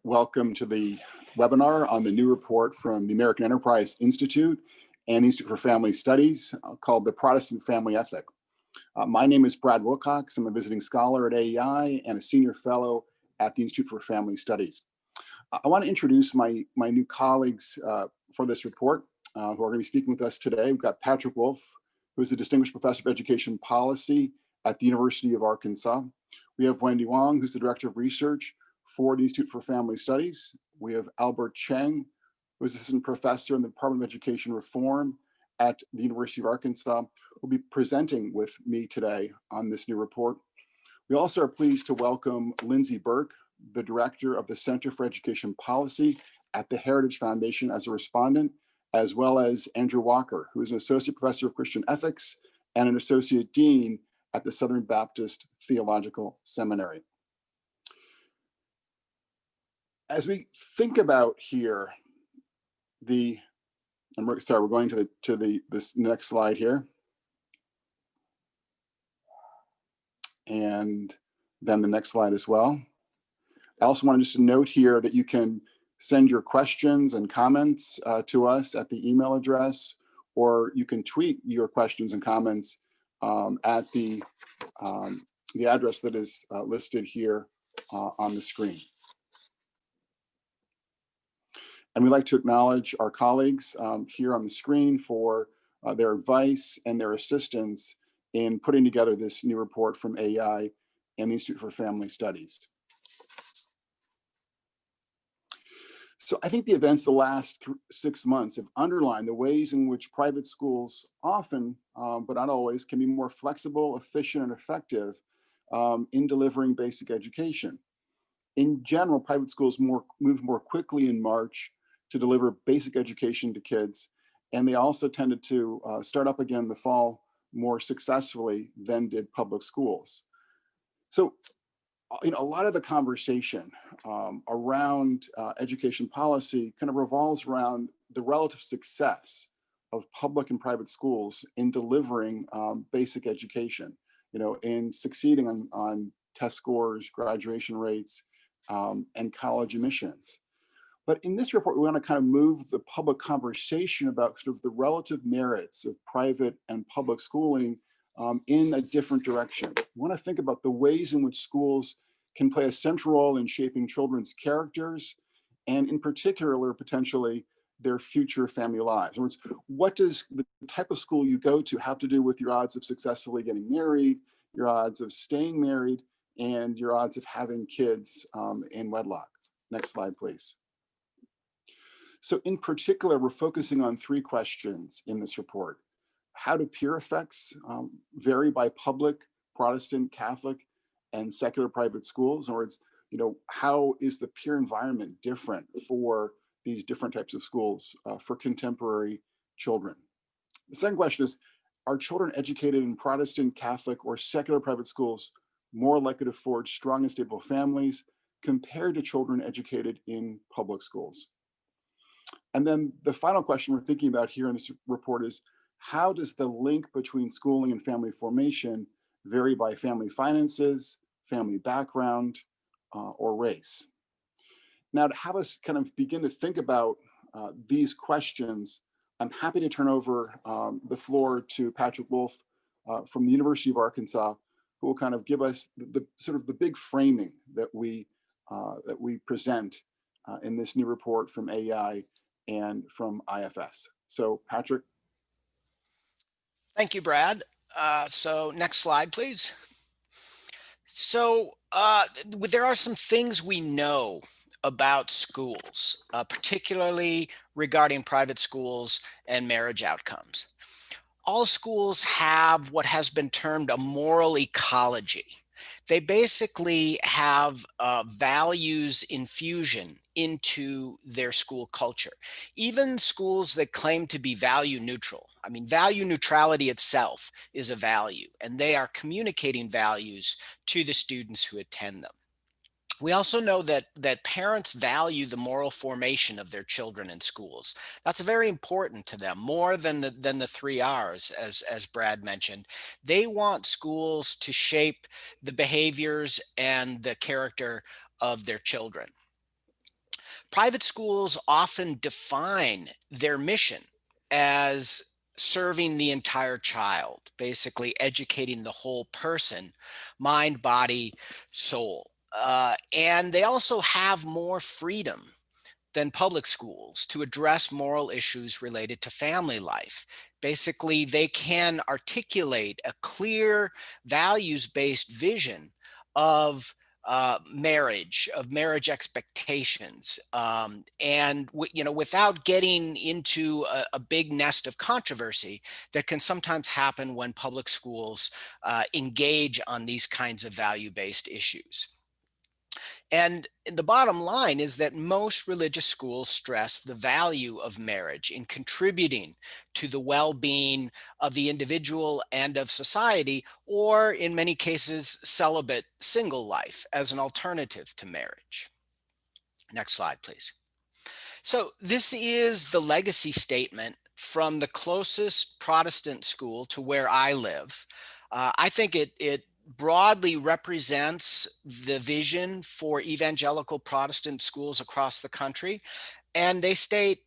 Welcome to the webinar on the new report from the American Enterprise Institute and the Institute for Family Studies called The Protestant Family Ethic. My name is Brad Wilcox. I'm a visiting scholar at AEI and a senior fellow at the Institute for Family Studies. I want to introduce my new colleagues for this report who are going to be speaking with us today. We've got Patrick Wolf, who is a distinguished professor of education policy at the University of Arkansas. We have Wendy Wong, who's the director of research for the Institute for Family Studies. We have Albert Cheng, who is assistant professor in the Department of Education Reform at the University of Arkansas, who will be presenting with me today on this new report. We also are pleased to welcome Lindsey Burke, the director of the Center for Education Policy at the Heritage Foundation, as a respondent, as well as Andrew Walker, who is an associate professor of Christian ethics and an associate dean at the Southern Baptist Theological Seminary. As we think about here, we're going to this next slide here. And then the next slide as well. I also want to just note here that you can send your questions and comments to us at the email address, or you can tweet your questions and comments at the address that is listed here on the screen. And we'd like to acknowledge our colleagues here on the screen for their advice and their assistance in putting together this new report from AEI and the Institute for Family Studies. So I think the events of the last 6 months have underlined the ways in which private schools often, but not always, can be more flexible, efficient, and effective in delivering basic education. In general, private schools move more quickly in March to deliver basic education to kids, and they also tended to start up again in the fall more successfully than did public schools. So, a lot of the conversation around education policy kind of revolves around the relative success of public and private schools in delivering basic education, in succeeding on test scores, graduation rates, and college admissions. But in this report, we want to kind of move the public conversation about sort of the relative merits of private and public schooling in a different direction. We want to think about the ways in which schools can play a central role in shaping children's characters, and in particular, potentially, their future family lives. In other words, what does the type of school you go to have to do with your odds of successfully getting married, your odds of staying married, and your odds of having kids in wedlock? Next slide, please. So in particular, we're focusing on 3 questions in this report. How do peer effects vary by public, Protestant, Catholic, and secular private schools? In other words, how is the peer environment different for these different types of schools for contemporary children? The second question is, are children educated in Protestant, Catholic, or secular private schools more likely to forge strong and stable families compared to children educated in public schools? And then the final question we're thinking about here in this report is, how does the link between schooling and family formation vary by family finances, family background, or race? Now, to have us kind of begin to think about these questions, I'm happy to turn over the floor to Patrick Wolf from the University of Arkansas, who will kind of give us the sort of the big framing that we present in this new report from AEI and from IFS. So, Patrick. Thank you, Brad. So next slide, please. So there are some things we know about schools, particularly regarding private schools and marriage outcomes. All schools have what has been termed a moral ecology. They basically have values infusion into their school culture. Even schools that claim to be value neutral. I mean, value neutrality itself is a value, and they are communicating values to the students who attend them. We also know that parents value the moral formation of their children in schools. That's very important to them, more than the 3 R's, as Brad mentioned. They want schools to shape the behaviors and the character of their children. Private schools often define their mission as serving the entire child, basically educating the whole person, mind, body, soul. And they also have more freedom than public schools to address moral issues related to family life. Basically, they can articulate a clear values-based vision of marriage expectations, and without getting into a big nest of controversy that can sometimes happen when public schools engage on these kinds of value-based issues. And the bottom line is that most religious schools stress the value of marriage in contributing to the well-being of the individual and of society, or in many cases, celibate single life as an alternative to marriage. Next slide, please. So this is the legacy statement from the closest Protestant school to where I live. I think it broadly represents the vision for evangelical Protestant schools across the country. And they state,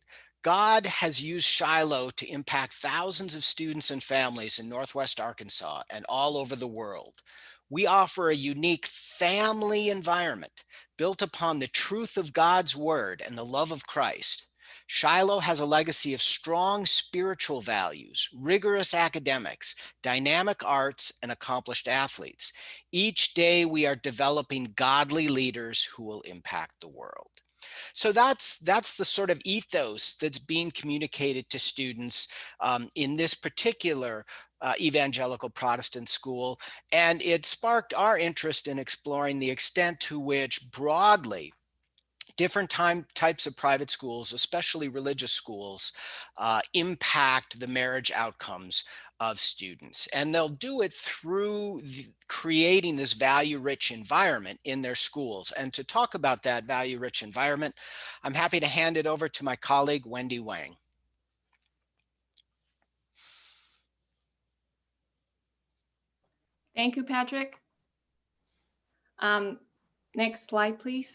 God has used Shiloh to impact thousands of students and families in Northwest Arkansas and all over the world. We offer a unique family environment built upon the truth of God's word and the love of Christ. Shiloh has a legacy of strong spiritual values, rigorous academics, dynamic arts, and accomplished athletes. Each day we are developing godly leaders who will impact the world. So that's the sort of ethos that's being communicated to students in this particular evangelical Protestant school. And it sparked our interest in exploring the extent to which broadly different types of private schools, especially religious schools, impact the marriage outcomes of students. And they'll do it through creating this value-rich environment in their schools. And to talk about that value-rich environment, I'm happy to hand it over to my colleague, Wendy Wang. Thank you, Patrick. Next slide, please.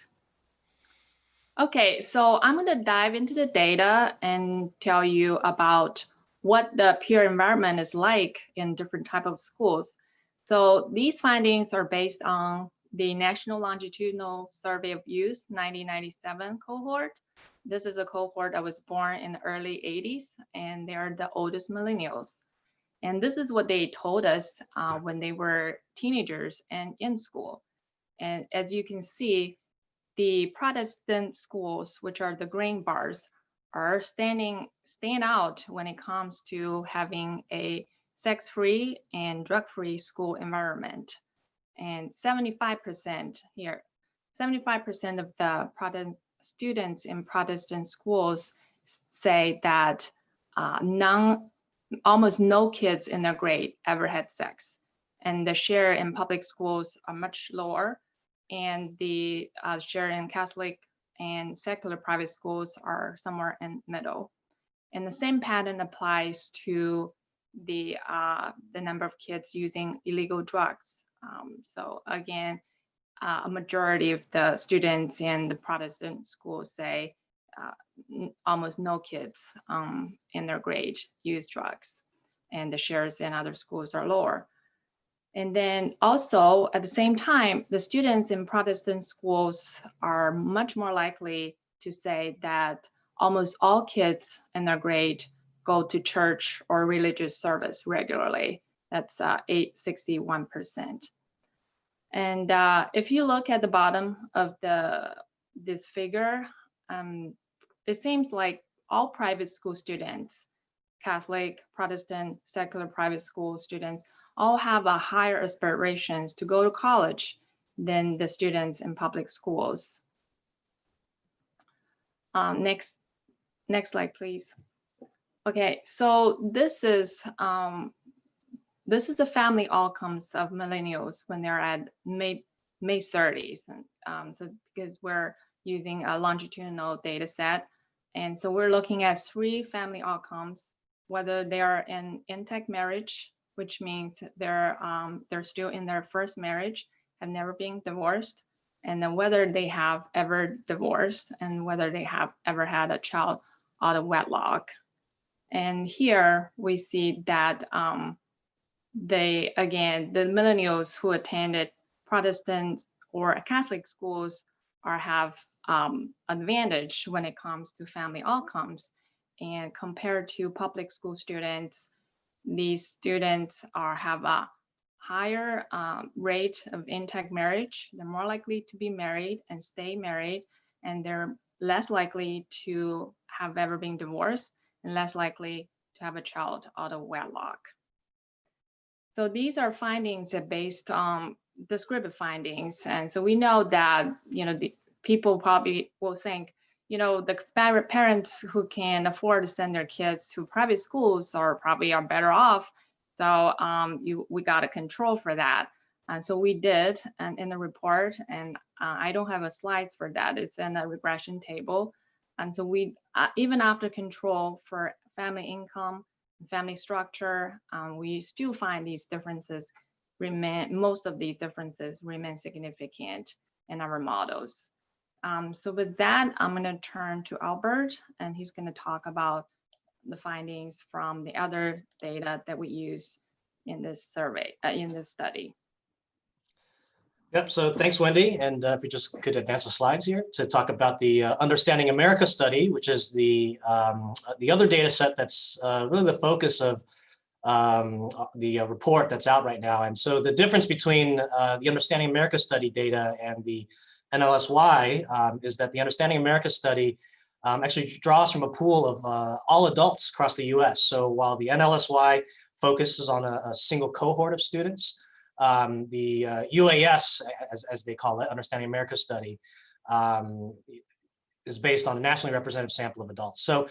Okay, so I'm going to dive into the data and tell you about what the peer environment is like in different types of schools. So these findings are based on the National Longitudinal Survey of Youth 1997 cohort. This is a cohort that was born in the early 80s, and they are the oldest millennials. And this is what they told us when they were teenagers and in school. And as you can see, the Protestant schools, which are the green bars, are stand out when it comes to having a sex-free and drug-free school environment. And 75% here, 75% of the Protestant students in Protestant schools say that almost no kids in their grade ever had sex. And the share in public schools are much lower. And the share in Catholic and secular private schools are somewhere in the middle. And the same pattern applies to the number of kids using illegal drugs. So again, a majority of the students in the Protestant schools say almost no kids in their grade use drugs, and the shares in other schools are lower. And then also at the same time, the students in Protestant schools are much more likely to say that almost all kids in their grade go to church or religious service regularly. That's 61%. And if you look at the bottom of this figure, it seems like all private school students, Catholic, Protestant, secular private school students, all have a higher aspirations to go to college than the students in public schools. Next slide, please. Okay, so this is the family outcomes of millennials when they're at mid 30s, and so because we're using a longitudinal data set, and so we're looking at 3 family outcomes, whether they are in intact marriage, which means they're still in their first marriage, have never been divorced, and then whether they have ever divorced and whether they have ever had a child out of wedlock. And here we see that the millennials who attended Protestant or Catholic schools have advantage when it comes to family outcomes. And compared to public school students, these students have a higher rate of intact marriage. They're more likely to be married and stay married, and they're less likely to have ever been divorced and less likely to have a child out of wedlock. So these are findings that based on descriptive findings. And so we know that, the people probably will think, the parents who can afford to send their kids to private schools are better off. So we got a control for that. And so we did, and in the report, and I don't have a slide for that. It's in a regression table. And so we, even after control for family income, family structure, we still find these differences most of these differences remain significant in our models. So with that, I'm going to turn to Albert, and he's going to talk about the findings from the other data that we use in this survey, in this study. Yep, so thanks, Wendy. And if we just could advance the slides here to talk about the Understanding America study, which is the other data set that's really the focus of the report that's out right now. And so the difference between the Understanding America study data and the NLSY is that the Understanding America study actually draws from a pool of all adults across the US. So while the NLSY focuses on a single cohort of students, the UAS, as they call it, Understanding America study, is based on a nationally representative sample of adults. So,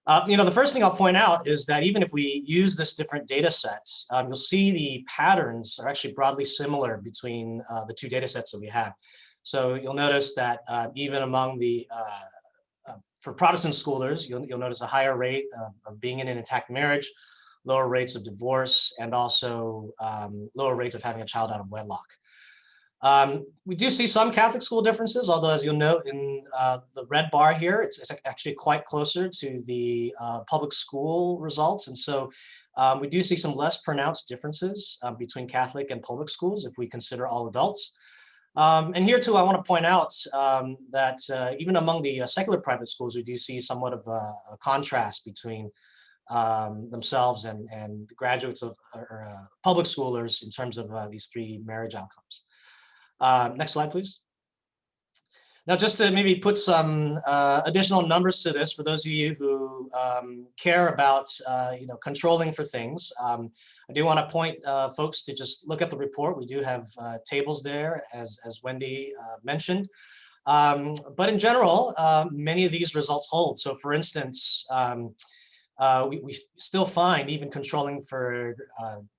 the first thing I'll point out is that even if we use this different data sets, you'll see the patterns are actually broadly similar between the two data sets that we have. So you'll notice that even among the, for Protestant schoolers, you'll notice a higher rate of being in an intact marriage, lower rates of divorce, and also lower rates of having a child out of wedlock. We do see some Catholic school differences, although as you'll note in the red bar here, it's actually quite closer to the public school results. And so we do see some less pronounced differences between Catholic and public schools if we consider all adults. And here too, I want to point out that even among the secular private schools, we do see somewhat of a contrast between themselves and graduates of public schoolers in terms of these three marriage outcomes. Next slide, please. Now, just to maybe put some additional numbers to this for those of you who care about controlling for things, I do want to point folks to just look at the report. We do have tables there, as Wendy mentioned. But in general, many of these results hold. So, for instance, we still find even controlling for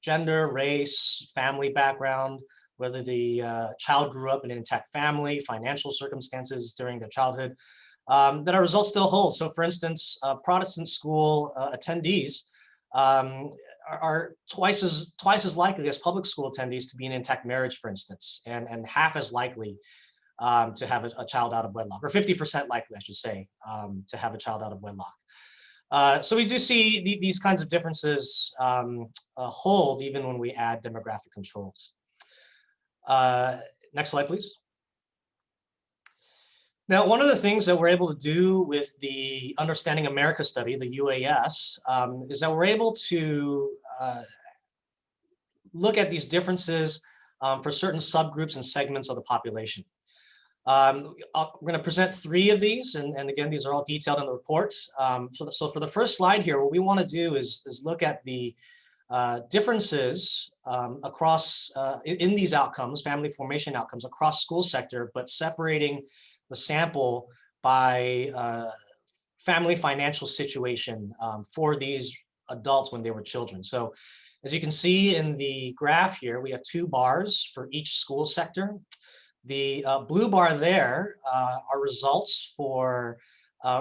gender, race, family background, whether the child grew up in an intact family, financial circumstances during their childhood, that our results still hold. So for instance, Protestant school attendees are twice as likely as public school attendees to be in an intact marriage, for instance, and half as likely to have a child out of wedlock, or 50% likely, I should say, to have a child out of wedlock. So we do see these kinds of differences hold even when we add demographic controls. Next slide, please. Now, one of the things that we're able to do with the Understanding America study, the UAS, is that we're able to look at these differences for certain subgroups and segments of the population. We're going to present 3 of these, and again, these are all detailed in the report. So for the first slide here, what we want to do is look at the differences across in these outcomes, family formation outcomes across school sector, but separating the sample by family financial situation for these adults when they were children. So as you can see in the graph here, we have 2 bars for each school sector. The blue bar there are results for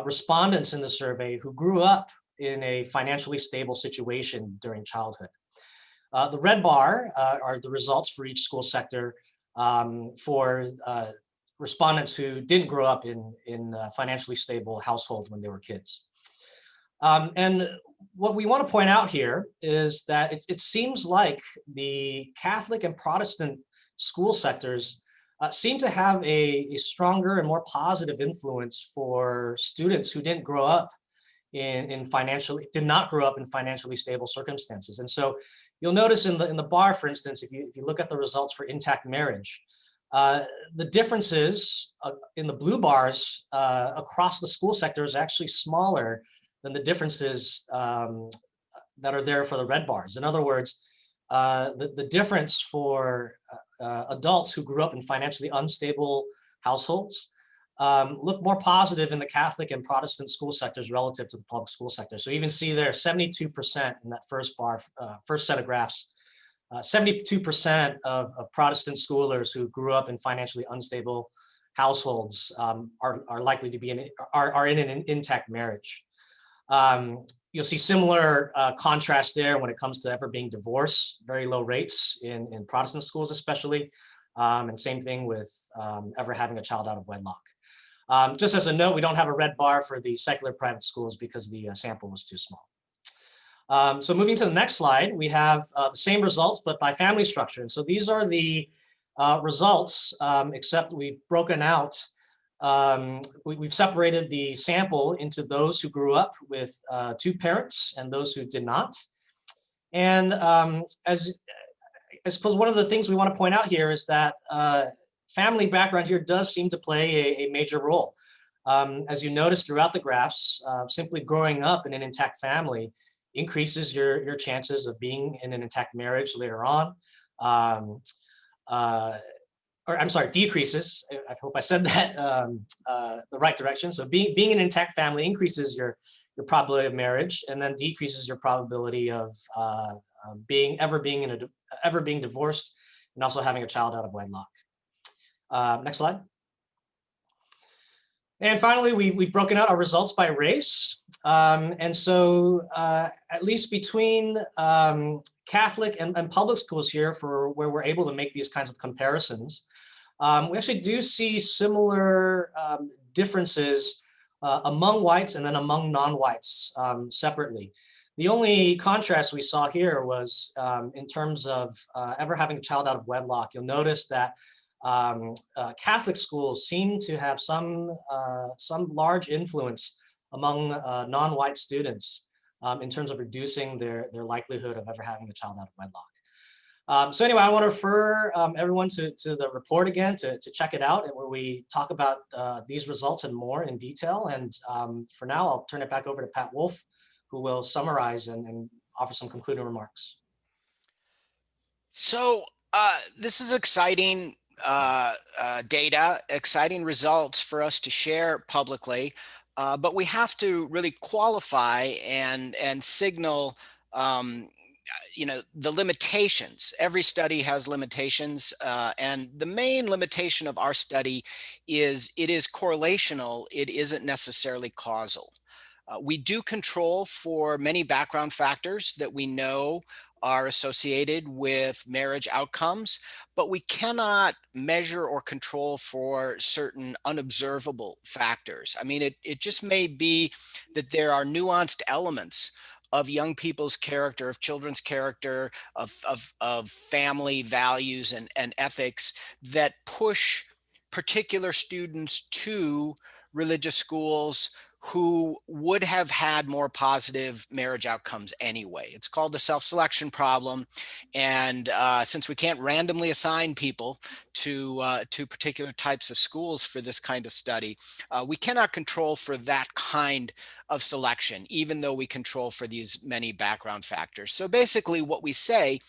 respondents in the survey who grew up in a financially stable situation during childhood. The red bar are the results for each school sector for respondents who didn't grow up in financially stable households when they were kids. And what we want to point out here is that it seems like the Catholic and Protestant school sectors seem to have a stronger and more positive influence for students who didn't grow up did not grow up in financially stable circumstances. And so you'll notice in the bar, for instance, if you look at the results for intact marriage, the differences in the blue bars across the school sector is actually smaller than the differences that are there for the red bars. In other words, the difference for adults who grew up in financially unstable households look more positive in the Catholic and Protestant school sectors relative to the public school sector. So you even see there 72% in that first bar, first set of graphs, 72% of Protestant schoolers who grew up in financially unstable households are likely to be in an intact marriage. You'll see similar contrast there when it comes to ever being divorced, very low rates in Protestant schools especially, and same thing with ever having a child out of wedlock. Just as a note, we don't have a red bar for the secular private schools because the sample was too small. So moving to the next slide, we have the same results, but by family structure. And so these are the results, except we've broken out. We've separated the sample into those who grew up with two parents and those who did not. And as I suppose one of the things we want to point out here is that family background here does seem to play a major role. As you notice throughout the graphs, simply growing up in an intact family increases your chances of being in an intact marriage later on. Or I'm sorry, decreases. I hope I said that the right direction. So being in an intact family increases your probability of marriage, and then decreases your probability of ever being divorced, and also having a child out of wedlock. Next slide. And finally, we've broken out our results by race. And so at least between Catholic and public schools here, for where we're able to make these kinds of comparisons, we actually do see similar differences among whites and then among non-whites separately. The only contrast we saw here was in terms of ever having a child out of wedlock. You'll notice that Catholic schools seem to have some large influence among non-white students in terms of reducing their likelihood of ever having a child out of wedlock. So anyway, I want to refer everyone to the report again to check it out, where we talk about these results and more in detail. And for now, I'll turn it back over to Pat Wolf, who will summarize and offer some concluding remarks. So this is exciting data, exciting results for us to share publicly, but we have to really qualify and signal the limitations. Every study has limitations, and the main limitation of our study is it is correlational. It isn't necessarily causal. We do control for many background factors that we know are associated with marriage outcomes, but we cannot measure or control for certain unobservable factors. I mean, it just may be that there are nuanced elements of young people's character, of children's character, of family values and ethics that push particular students to religious schools who would have had more positive marriage outcomes anyway. It's called the self-selection problem. And since we can't randomly assign people to particular types of schools for this kind of study, we cannot control for that kind of selection, even though we control for these many background factors. So basically what we say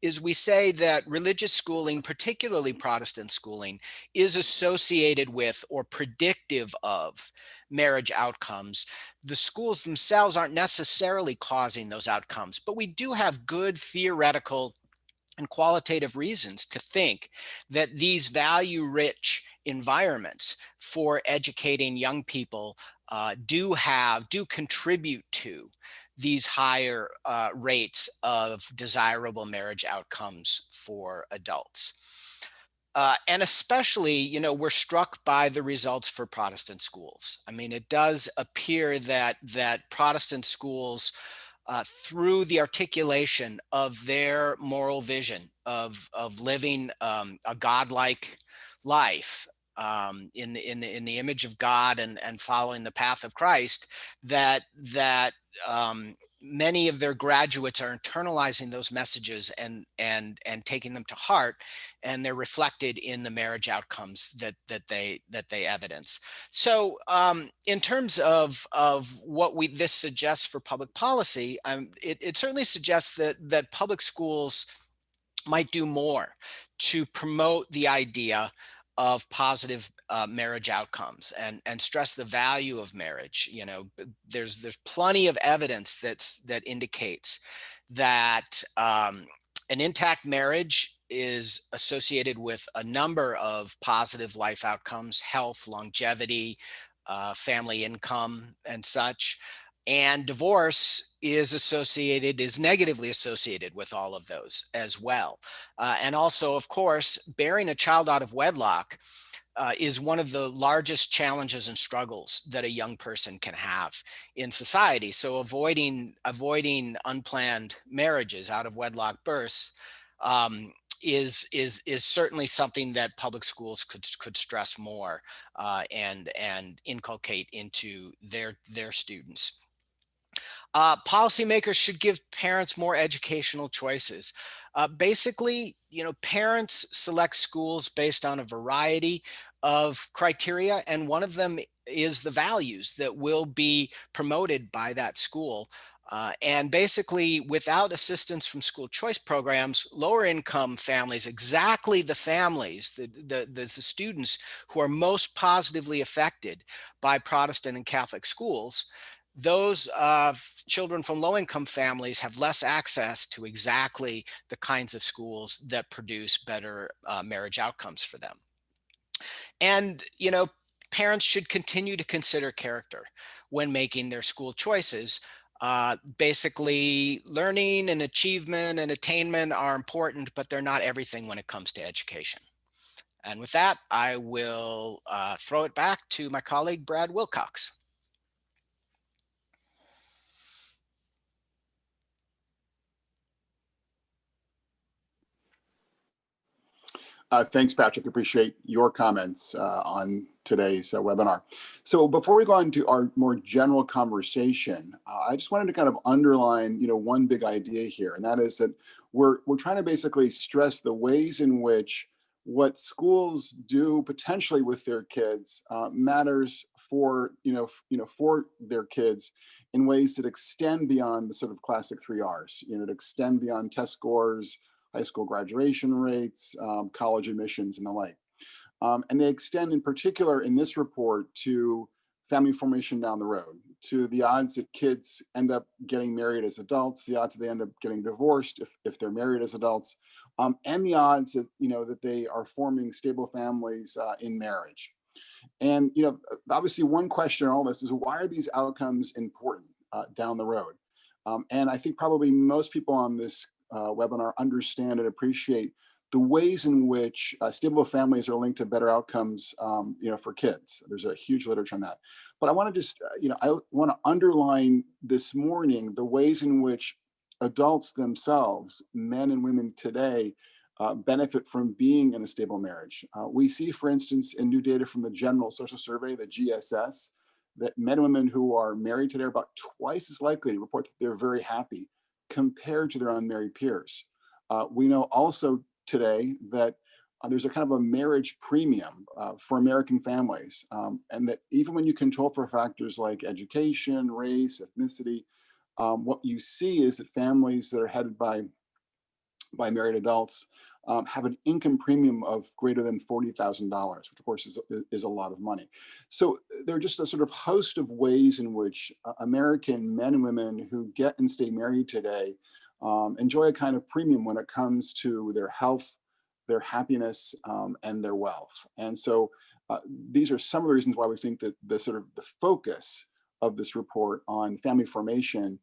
is we say that religious schooling, particularly Protestant schooling, is associated with or predictive of marriage outcomes. The schools themselves aren't necessarily causing those outcomes, but we do have good theoretical and qualitative reasons to think that these value-rich environments for educating young people do contribute to these higher rates of desirable marriage outcomes for adults. And especially, we're struck by the results for Protestant schools. I mean, it does appear that Protestant schools, through the articulation of their moral vision of living a godlike life, in the image of God and following the path of Christ, that many of their graduates are internalizing those messages and taking them to heart, and they're reflected in the marriage outcomes that they evidence. So in terms of what this suggests for public policy, it certainly suggests that public schools might do more to promote the idea of positive marriage outcomes and stress the value of marriage. There's plenty of evidence that indicates that an intact marriage is associated with a number of positive life outcomes: health, longevity, family income, and such. And divorce is negatively associated with all of those as well. And also, of course, bearing a child out of wedlock is one of the largest challenges and struggles that a young person can have in society. So avoiding unplanned marriages, out of wedlock births, is certainly something that public schools could stress more and inculcate into their students. Policymakers should give parents more educational choices. Basically, parents select schools based on a variety of criteria, and one of them is the values that will be promoted by that school. And basically, without assistance from school choice programs, lower income families, exactly the families, the students who are most positively affected by Protestant and Catholic schools, those children from low-income families have less access to exactly the kinds of schools that produce better marriage outcomes for them. And, parents should continue to consider character when making their school choices. Basically, learning and achievement and attainment are important, but they're not everything when it comes to education. And with that, I will throw it back to my colleague, Brad Wilcox. Thanks, Patrick. Appreciate your comments on today's webinar. So before we go on to our more general conversation, I just wanted to kind of underline, one big idea here, and that is that we're trying to basically stress the ways in which what schools do potentially with their kids matters for for their kids in ways that extend beyond the sort of classic 3 R's. To extend beyond test scores, high school graduation rates, college admissions, and the like. And they extend in particular in this report to family formation down the road, to the odds that kids end up getting married as adults, the odds that they end up getting divorced if they're married as adults, and the odds that, that they are forming stable families in marriage. And, obviously one question in all this is, why are these outcomes important down the road? And I think probably most people on this webinar understand and appreciate the ways in which stable families are linked to better outcomes, for kids. There's a huge literature on that. But I want to just, I want to underline this morning the ways in which adults themselves, men and women today, benefit from being in a stable marriage. We see, for instance, in new data from the General Social Survey, the GSS, that men and women who are married today are about twice as likely to report that they're very happy compared to their unmarried peers. We know also today that there's a kind of a marriage premium for American families, and that even when you control for factors like education, race, ethnicity, what you see is that families that are headed by married adults have an income premium of greater than $40,000, which of course is a lot of money. So there are just a sort of host of ways in which American men and women who get and stay married today enjoy a kind of premium when it comes to their health, their happiness, and their wealth. And so these are some of the reasons why we think that the focus of this report on family formation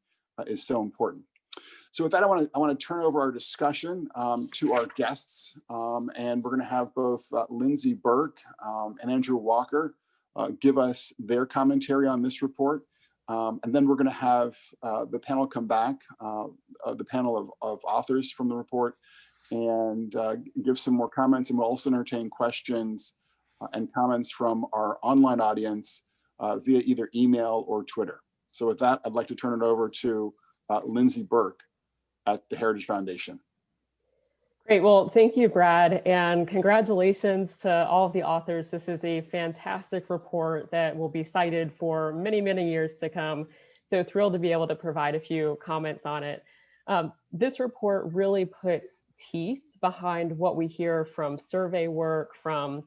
is so important. So with that, I want to turn over our discussion to our guests, and we're going to have both Lindsey Burke and Andrew Walker give us their commentary on this report. And then we're going to have the panel come back, the panel of authors from the report, and give some more comments. And we'll also entertain questions and comments from our online audience via either email or Twitter. So with that, I'd like to turn it over to Lindsey Burke at the Heritage Foundation. Great. Well, thank you, Brad, and congratulations to all of the authors. This is a fantastic report that will be cited for many, many years to come. So thrilled to be able to provide a few comments on it. This report really puts teeth behind what we hear from survey work, from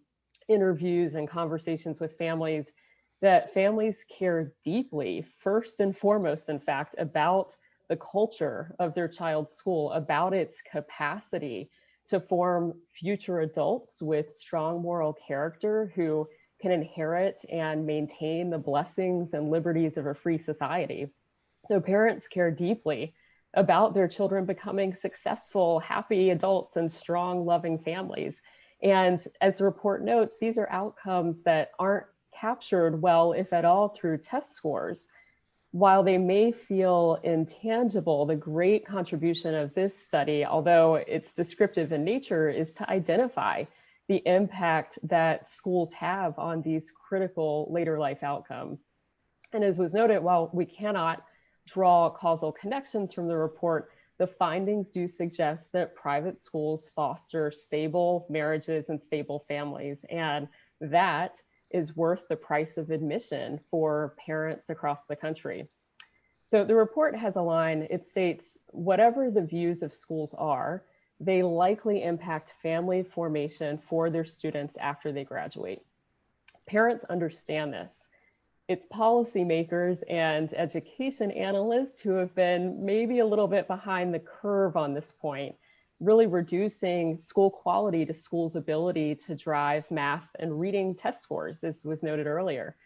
interviews and conversations with families, that families care deeply, first and foremost, in fact, about the culture of their child's school, about its capacity to form future adults with strong moral character who can inherit and maintain the blessings and liberties of a free society. So parents care deeply about their children becoming successful, happy adults and strong, loving families. And as the report notes, these are outcomes that aren't captured well, if at all, through test scores. While they may feel intangible, the great contribution of this study, although it's descriptive in nature, is to identify the impact that schools have on these critical later life outcomes. And as was noted, while we cannot draw causal connections from the report, the findings do suggest that private schools foster stable marriages and stable families, and that is worth the price of admission for parents across the country. So the report has a line, it states, whatever the views of schools are, they likely impact family formation for their students after they graduate. Parents understand this. It's policymakers and education analysts who have been maybe a little bit behind the curve on this point, really reducing school quality to schools' ability to drive math and reading test scores, as was noted earlier.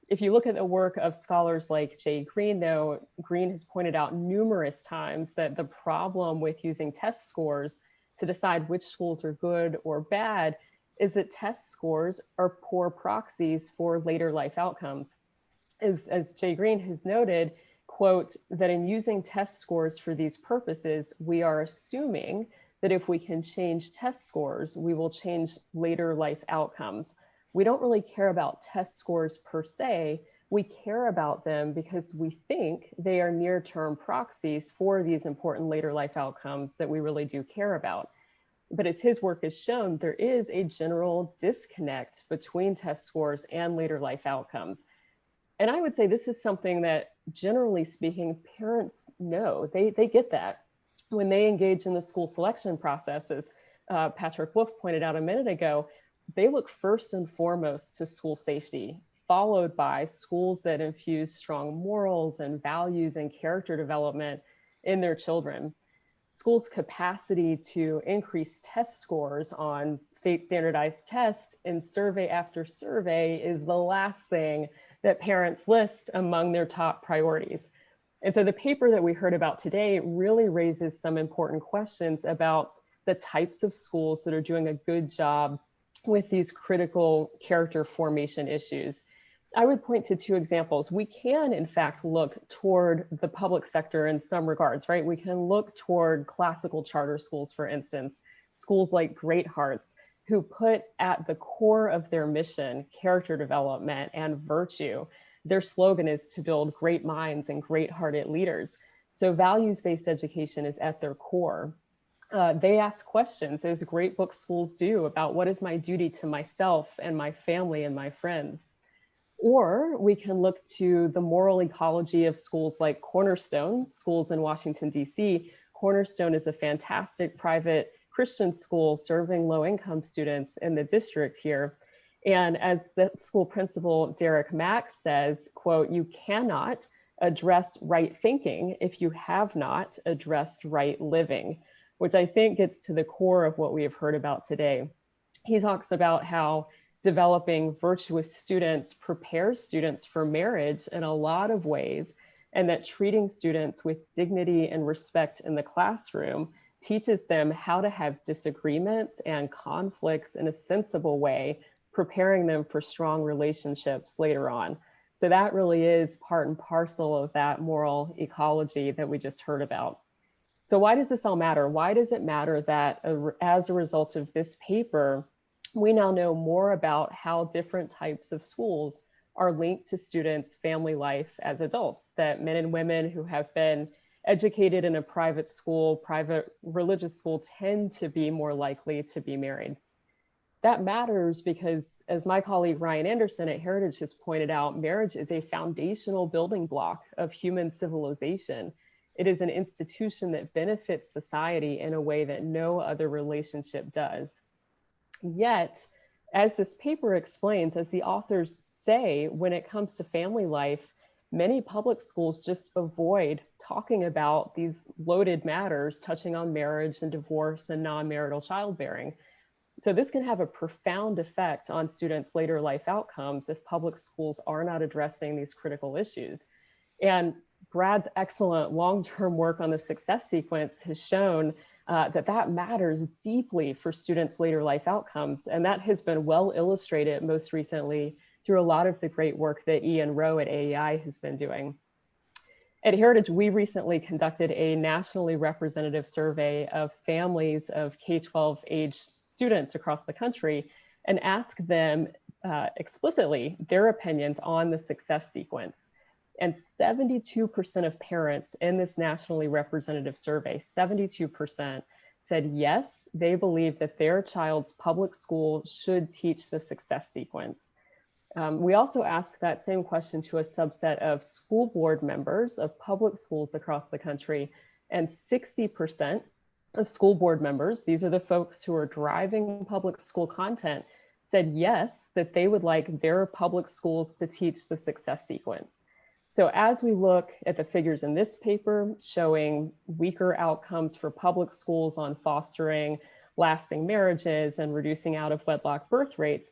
If you look at the work of scholars like Jay Green, though, Green has pointed out numerous times that the problem with using test scores to decide which schools are good or bad is that test scores are poor proxies for later life outcomes. As Jay Green has noted, quote, that in using test scores for these purposes, we are assuming that if we can change test scores, we will change later life outcomes. We don't really care about test scores per se. We care about them because we think they are near-term proxies for these important later life outcomes that we really do care about. But as his work has shown, there is a general disconnect between test scores and later life outcomes. And I would say this is something that, generally speaking, parents know. They get that. When they engage in the school selection process, as Patrick Wolf pointed out a minute ago, they look first and foremost to school safety, followed by schools that infuse strong morals and values and character development in their children. Schools' capacity to increase test scores on state standardized tests in survey after survey is the last thing that parents list among their top priorities. And so the paper that we heard about today really raises some important questions about the types of schools that are doing a good job with these critical character formation issues. I would point to two examples. We can, in fact, look toward the public sector in some regards, right? We can look toward classical charter schools, for instance, schools like Great Hearts, who put at the core of their mission character development and virtue. Their slogan is to build great minds and great-hearted leaders. So values-based education is at their core. They ask questions, as great book schools do, about what is my duty to myself and my family and my friends. Or we can look to the moral ecology of schools like Cornerstone, schools in Washington, D.C. Cornerstone is a fantastic private Christian school serving low-income students in the district here. And as the school principal, Derek Mack, says, quote, you cannot address right thinking if you have not addressed right living, which I think gets to the core of what we have heard about today. He talks about how developing virtuous students prepares students for marriage in a lot of ways, and that treating students with dignity and respect in the classroom teaches them how to have disagreements and conflicts in a sensible way, preparing them for strong relationships later on. So that really is part and parcel of that moral ecology that we just heard about. So why does this all matter? Why does it matter that as a result of this paper, we now know more about how different types of schools are linked to students' family life as adults, that men and women who have been educated in a private school, private religious school, tend to be more likely to be married. That matters because, as my colleague Ryan Anderson at Heritage has pointed out, marriage is a foundational building block of human civilization. It is an institution that benefits society in a way that no other relationship does. Yet, as this paper explains, as the authors say, when it comes to family life, many public schools just avoid talking about these loaded matters touching on marriage and divorce and non-marital childbearing. So this can have a profound effect on students' later life outcomes if public schools are not addressing these critical issues. And Brad's excellent long-term work on the success sequence has shown that matters deeply for students' later life outcomes. And that has been well illustrated most recently through a lot of the great work that Ian Rowe at AEI has been doing. At Heritage, we recently conducted a nationally representative survey of families of K-12 age students across the country and asked them explicitly their opinions on the success sequence. And 72% of parents in this nationally representative survey, 72% said yes, they believe that their child's public school should teach the success sequence. We also asked that same question to a subset of school board members of public schools across the country, and 60% of school board members, these are the folks who are driving public school content, said yes, that they would like their public schools to teach the success sequence. So as we look at the figures in this paper showing weaker outcomes for public schools on fostering lasting marriages and reducing out of wedlock birth rates,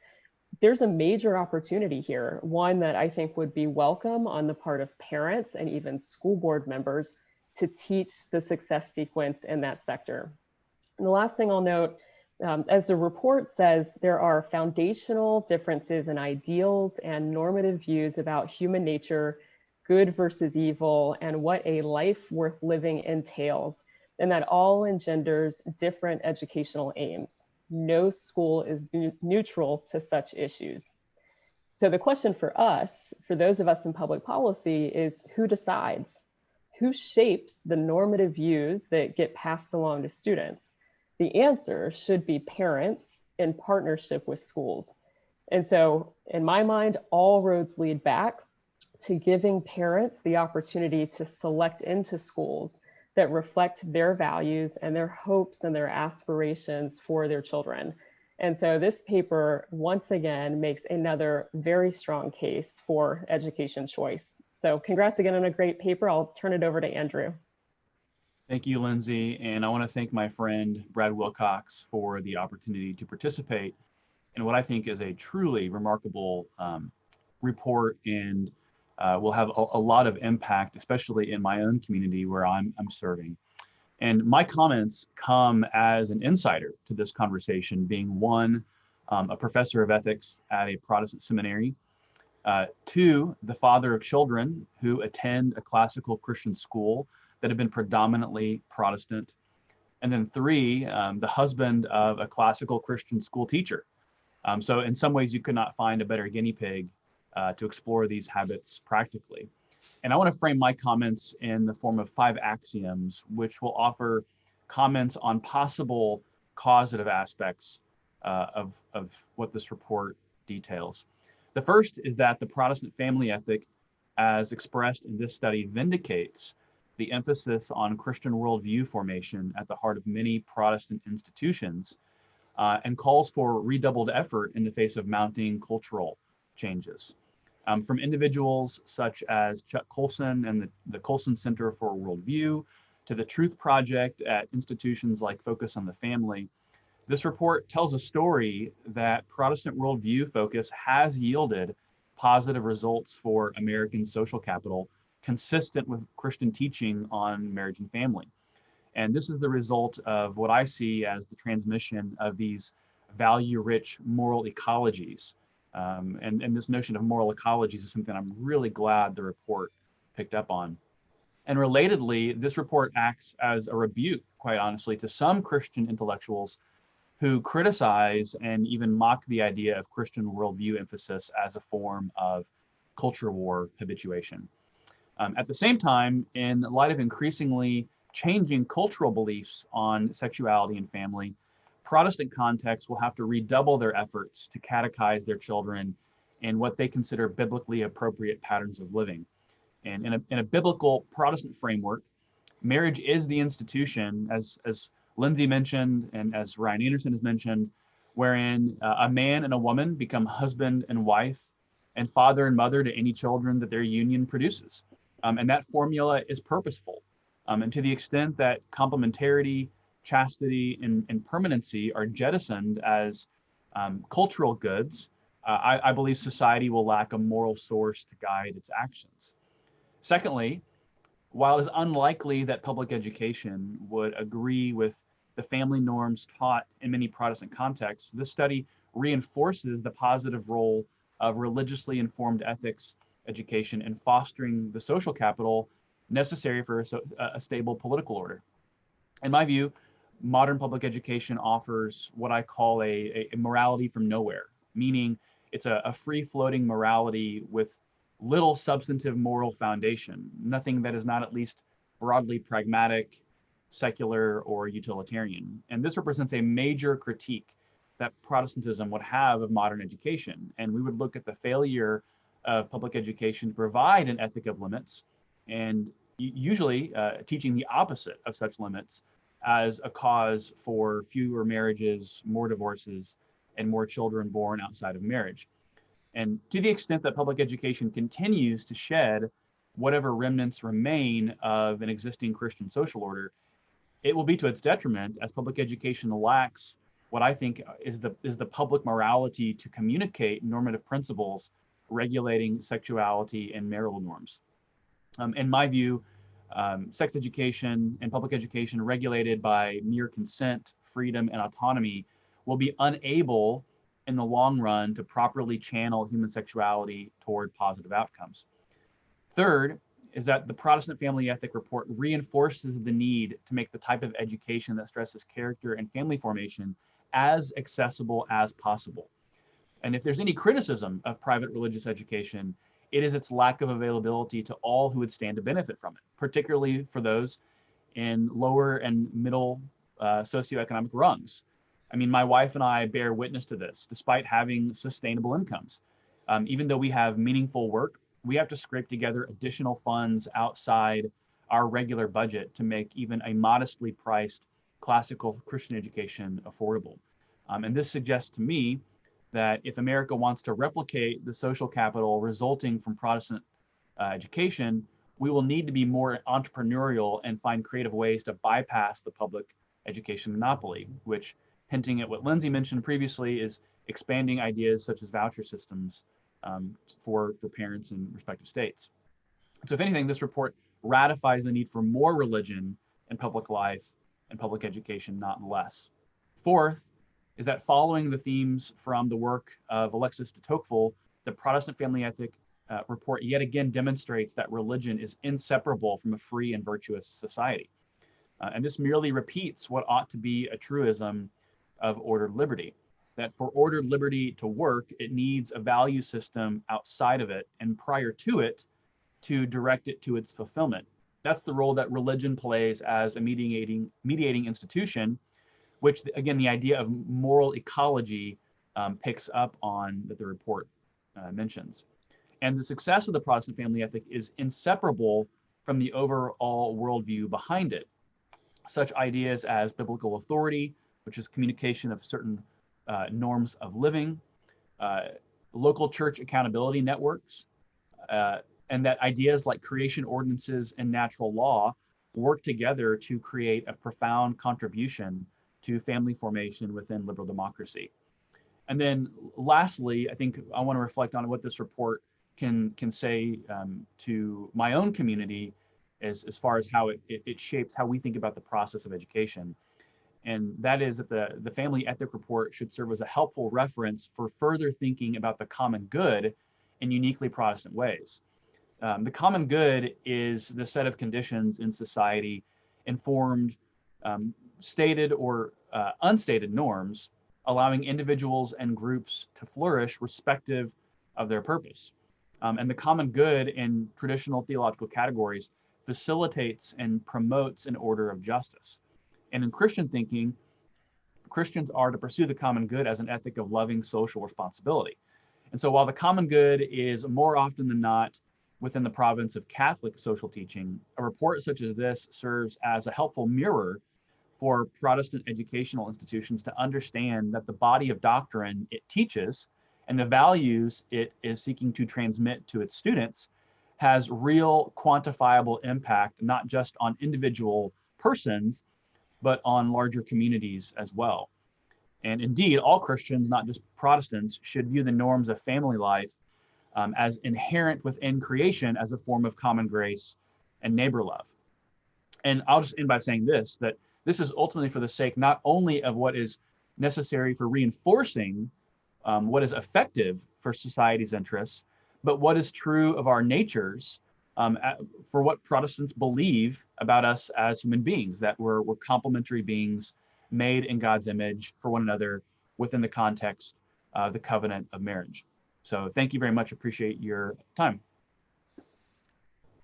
there's a major opportunity here, one that I think would be welcome on the part of parents and even school board members to teach the success sequence in that sector. And the last thing I'll note, as the report says, there are foundational differences in ideals and normative views about human nature, good versus evil, and what a life worth living entails, and that all engenders different educational aims. No school is neutral to such issues. So the question for us, for those of us in public policy, is who decides? Who shapes the normative views that get passed along to students? The answer should be parents in partnership with schools. And so in my mind, all roads lead back to giving parents the opportunity to select into schools that reflect their values and their hopes and their aspirations for their children. And so this paper, once again, makes another very strong case for education choice. So congrats again on a great paper. I'll turn it over to Andrew. Thank you, Lindsay. And I want to thank my friend, Brad Wilcox, for the opportunity to participate in what I think is a truly remarkable report, and will have a lot of impact, especially in my own community where I'm serving. And my comments come as an insider to this conversation, being one, a professor of ethics at a Protestant seminary, two, the father of children who attend a classical Christian school that have been predominantly Protestant, and then three, the husband of a classical Christian school teacher. So in some ways you could not find a better guinea pig to explore these habits practically. And I want to frame my comments in the form of 5 axioms, which will offer comments on possible causative aspects of what this report details. The first is that the Protestant family ethic, as expressed in this study, vindicates the emphasis on Christian worldview formation at the heart of many Protestant institutions, and calls for redoubled effort in the face of mounting cultural changes. From individuals such as Chuck Colson and the Colson Center for Worldview, to the Truth Project at institutions like Focus on the Family, this report tells a story that Protestant worldview focus has yielded positive results for American social capital consistent with Christian teaching on marriage and family. And this is the result of what I see as the transmission of these value-rich moral ecologies. And this notion of moral ecologies is something I'm really glad the report picked up on. And relatedly, this report acts as a rebuke, quite honestly, to some Christian intellectuals who criticize and even mock the idea of Christian worldview emphasis as a form of culture war habituation. At the same time, in light of increasingly changing cultural beliefs on sexuality and family, Protestant contexts will have to redouble their efforts to catechize their children in what they consider biblically appropriate patterns of living. And in a biblical Protestant framework, marriage is the institution, as Lindsay mentioned and as Ryan Anderson has mentioned, wherein a man and a woman become husband and wife and father and mother to any children that their union produces. And that formula is purposeful. And to the extent that complementarity, chastity, and permanency are jettisoned as cultural goods, I believe society will lack a moral source to guide its actions. Secondly, while it is unlikely that public education would agree with the family norms taught in many Protestant contexts, this study reinforces the positive role of religiously informed ethics education in fostering the social capital necessary for a stable political order. In my view, modern public education offers what I call a morality from nowhere, meaning it's a free-floating morality with little substantive moral foundation, nothing that is not at least broadly pragmatic, secular, or utilitarian. And this represents a major critique that Protestantism would have of modern education. And we would look at the failure of public education to provide an ethic of limits, and usually teaching the opposite of such limits as a cause for fewer marriages, more divorces, and more children born outside of marriage. And to the extent that public education continues to shed whatever remnants remain of an existing Christian social order, it will be to its detriment, as public education lacks what I think is the public morality to communicate normative principles regulating sexuality and marital norms. In my view, sex education and public education regulated by mere consent, freedom, and autonomy will be unable in the long run to properly channel human sexuality toward positive outcomes. Third is that the Protestant Family Ethic Report reinforces the need to make the type of education that stresses character and family formation as accessible as possible. And if there's any criticism of private religious education, it is its lack of availability to all who would stand to benefit from it, particularly for those in lower and middle socioeconomic rungs. I mean, my wife and I bear witness to this, despite having sustainable incomes. Even though we have meaningful work, we have to scrape together additional funds outside our regular budget to make even a modestly priced classical Christian education affordable. And this suggests to me that if America wants to replicate the social capital resulting from Protestant education, we will need to be more entrepreneurial and find creative ways to bypass the public education monopoly, which, hinting at what Lindsay mentioned previously, is expanding ideas such as voucher systems for parents in respective states. So if anything, this report ratifies the need for more religion in public life and public education, not less. Fourth is that following the themes from the work of Alexis de Tocqueville, the Protestant Family Ethic report yet again demonstrates that religion is inseparable from a free and virtuous society. And this merely repeats what ought to be a truism of ordered liberty, that for ordered liberty to work, it needs a value system outside of it and prior to it to direct it to its fulfillment. That's the role that religion plays as a mediating institution, which, again, the idea of moral ecology picks up on that the report mentions. And the success of the Protestant family ethic is inseparable from the overall worldview behind it. Such ideas as biblical authority, which is communication of certain norms of living, local church accountability networks, and that ideas like creation ordinances and natural law work together to create a profound contribution to family formation within liberal democracy. And then lastly, I think I want to reflect on what this report can say to my own community as far as how it shapes how we think about the process of education. And that is that the family ethic report should serve as a helpful reference for further thinking about the common good in uniquely Protestant ways. The common good is the set of conditions in society informed, stated or unstated norms, allowing individuals and groups to flourish respective of their purpose. And the common good in traditional theological categories facilitates and promotes an order of justice. And in Christian thinking, Christians are to pursue the common good as an ethic of loving social responsibility. And so while the common good is more often than not within the province of Catholic social teaching, a report such as this serves as a helpful mirror for Protestant educational institutions to understand that the body of doctrine it teaches and the values it is seeking to transmit to its students has real quantifiable impact, not just on individual persons, but on larger communities as well. And indeed, all Christians, not just Protestants, should view the norms of family life as inherent within creation as a form of common grace and neighbor love. And I'll just end by saying this, that this is ultimately for the sake not only of what is necessary for reinforcing what is effective for society's interests, but what is true of our natures for what Protestants believe about us as human beings, that we're complementary beings made in God's image for one another within the context of the covenant of marriage. So thank you very much. Appreciate your time.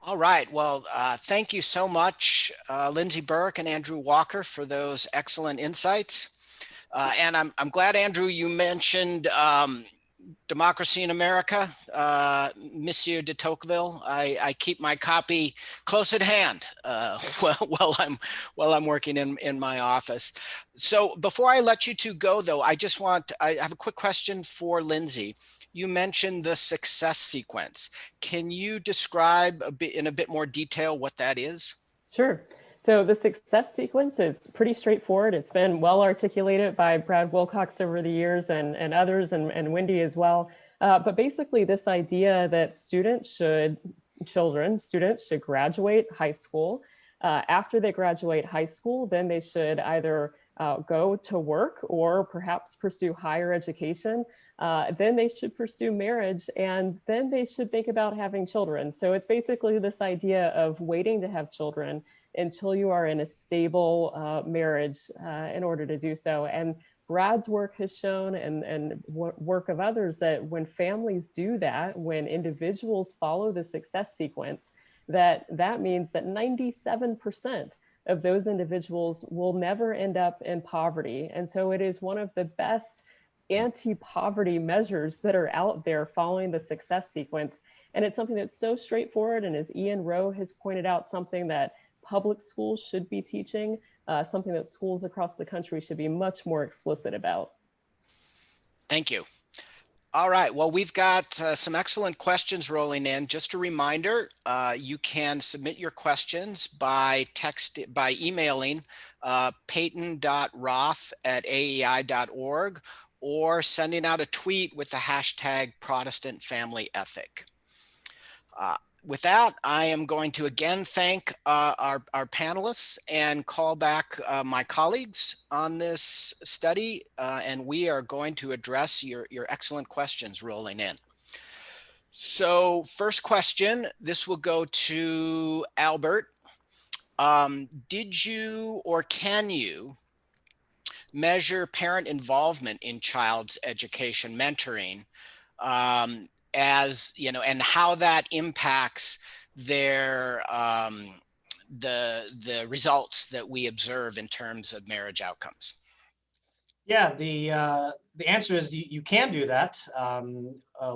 All right. Well, thank you so much, Lindsey Burke and Andrew Walker, for those excellent insights. And I'm glad, Andrew, you mentioned Democracy in America, Monsieur de Tocqueville. I keep my copy close at hand while I'm working in my office. So before I let you two go, though, I have a quick question for Lindsay. You mentioned the success sequence. Can you describe in a bit more detail what that is? Sure. So the success sequence is pretty straightforward. It's been well articulated by Brad Wilcox over the years and others and Wendy as well. But basically this idea that students should graduate high school. After they graduate high school, then they should either go to work or perhaps pursue higher education. Then they should pursue marriage, and then they should think about having children. So it's basically this idea of waiting to have children until you are in a stable marriage in order to do so. And Brad's work has shown, and work of others, that when families do that, when individuals follow the success sequence, that means that 97% of those individuals will never end up in poverty. And so it is one of the best anti-poverty measures that are out there following the success sequence. And it's something that's so straightforward. And as Ian Rowe has pointed out, something that public schools should be teaching, something that schools across the country should be much more explicit about. Thank you. All right, well, we've got some excellent questions rolling in. Just a reminder, you can submit your questions by emailing peyton.roth@aei.org or sending out a tweet with the hashtag Protestant Family Ethic. With that, I am going to again thank our panelists and call back my colleagues on this study, and we are going to address your excellent questions rolling in. So first question, this will go to Albert. Did you or can you measure parent involvement in child's education mentoring? As you know, and how that impacts their the results that we observe in terms of marriage outcomes? Yeah, the answer is you can do that.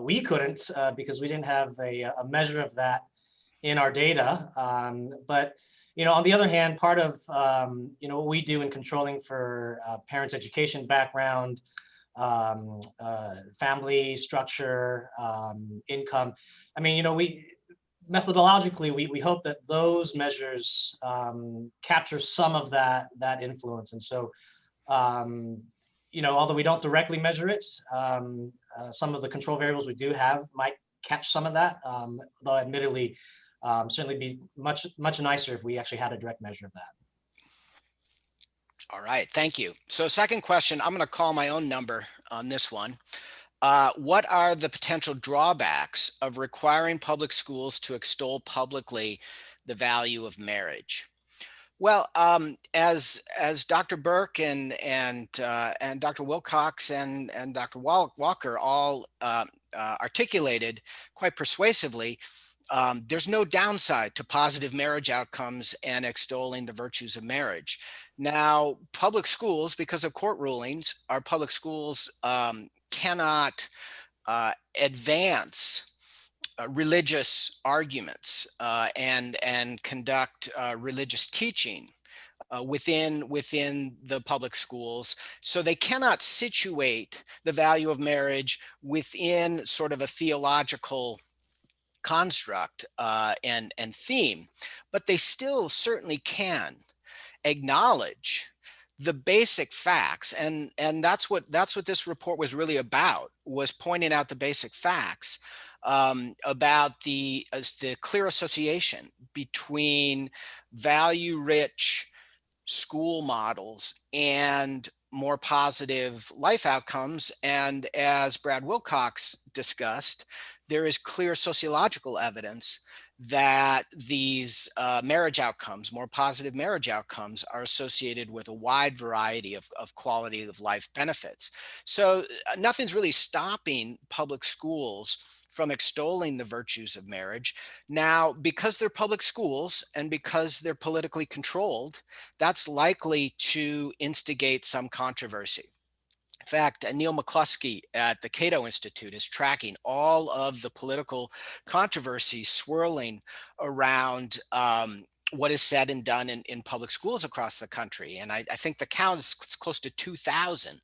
We couldn't because we didn't have a measure of that in our data. But on the other hand, part of what we do in controlling for parents' education background, family structure, income. I mean, methodologically, we hope that those measures capture some of that influence. And so, although we don't directly measure it, some of the control variables we do have might catch some of that, though admittedly, certainly be much nicer if we actually had a direct measure of that. All right, thank you. So second question, I'm going to call my own number on this one. What are the potential drawbacks of requiring public schools to extol publicly the value of marriage? Well, as Dr. Burke and Dr. Wilcox and Dr. Walker all articulated quite persuasively, there's no downside to positive marriage outcomes and extolling the virtues of marriage. Now, public schools, because of court rulings, our public schools cannot advance religious arguments and conduct religious teaching within the public schools. So they cannot situate the value of marriage within sort of a theological construct and theme, but they still certainly can acknowledge the basic facts, and that's what this report was really about, was pointing out the basic facts about the clear association between value-rich school models and more positive life outcomes. And as Brad Wilcox discussed, there is clear sociological evidence that these marriage outcomes, more positive marriage outcomes, are associated with a wide variety of quality of life benefits. So nothing's really stopping public schools from extolling the virtues of marriage. Now, because they're public schools and because they're politically controlled, that's likely to instigate some controversy. In fact, Neil McCluskey at the Cato Institute is tracking all of the political controversies swirling around what is said and done in public schools across the country. And I think the count is close to 2,000